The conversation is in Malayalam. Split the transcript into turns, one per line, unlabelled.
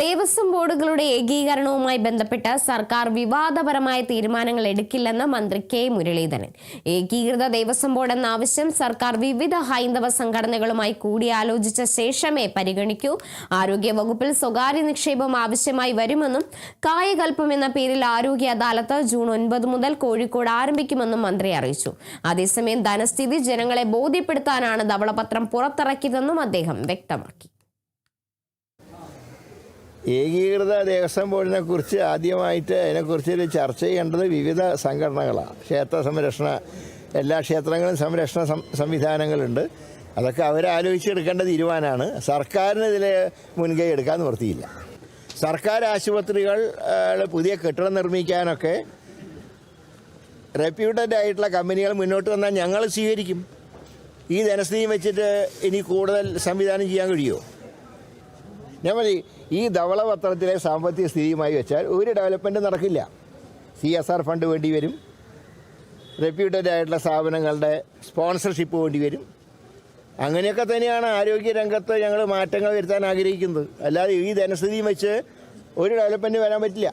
ദേവസ്വം ബോർഡുകളുടെ ഏകീകരണവുമായി ബന്ധപ്പെട്ട് സർക്കാർ വിവാദപരമായ തീരുമാനങ്ങൾ എടുക്കില്ലെന്ന് മന്ത്രി കെ മുരളീധരൻ. ഏകീകൃത ദേവസ്വം ബോർഡ് എന്ന ആവശ്യം സർക്കാർ വിവിധ ഹൈന്ദവ സംഘടനകളുമായി കൂടിയാലോചിച്ച ശേഷമേ പരിഗണിക്കൂ. ആരോഗ്യ വകുപ്പിൽ സ്വകാര്യ നിക്ഷേപം ആവശ്യമായി വരുമെന്നും കായകൽപ്പം എന്ന പേരിൽ ആരോഗ്യ അദാലത്ത് ജൂൺ 9 മുതൽ കോഴിക്കോട് ആരംഭിക്കുമെന്നും മന്ത്രി അറിയിച്ചു. അതേസമയം ധനസ്ഥിതി ജനങ്ങളെ ബോധ്യപ്പെടുത്താനാണ് ധവളപത്രം പുറത്തിറക്കിയതെന്നും അദ്ദേഹം വ്യക്തമാക്കി.
ഏകീകൃത ദേവസ്വം ബോർഡിനെ കുറിച്ച് ആദ്യമായിട്ട് അതിനെക്കുറിച്ച് ചർച്ച ചെയ്യേണ്ടത് വിവിധ സംഘടനകളാണ്. ക്ഷേത്ര സംരക്ഷണ എല്ലാ ക്ഷേത്രങ്ങളും സംരക്ഷണ സംവിധാനങ്ങളുണ്ട്. അതൊക്കെ അവരാലോചിച്ചെടുക്കേണ്ട തീരുമാനമാണ്. സർക്കാരിന് ഇതിൽ മുൻകൈ എടുക്കാൻ നിവൃത്തിയില്ല. സർക്കാർ ആശുപത്രികൾ പുതിയ കെട്ടിടം നിർമ്മിക്കാനൊക്കെ റെപ്യൂട്ടഡ് ആയിട്ടുള്ള കമ്പനികൾ മുന്നോട്ട് വന്നാൽ ഞങ്ങൾ സ്വീകരിക്കും. ഈ ധനസ്ഥിതിയും വെച്ചിട്ട് ഇനി കൂടുതൽ സംവിധാനം ചെയ്യാൻ കഴിയുമോ? ഞാൻ മതി ഈ ധവളപത്രത്തിലെ സാമ്പത്തിക സ്ഥിതിയുമായി വെച്ചാൽ ഒരു ഡെവലപ്മെൻറ്റ് നടക്കില്ല. CSR ഫണ്ട് വേണ്ടി വരും, റെപ്യൂട്ടഡ് ആയിട്ടുള്ള സ്ഥാപനങ്ങളുടെ സ്പോൺസർഷിപ്പ് വേണ്ടി വരും. അങ്ങനെയൊക്കെ തന്നെയാണ് ആരോഗ്യരംഗത്ത് ഞങ്ങൾ മാറ്റങ്ങൾ വരുത്താൻ ആഗ്രഹിക്കുന്നത്. അല്ലാതെ ഈ ധനസ്ഥിതിയും വെച്ച് ഒരു ഡെവലപ്മെൻറ്റ് വരാൻ പറ്റില്ല.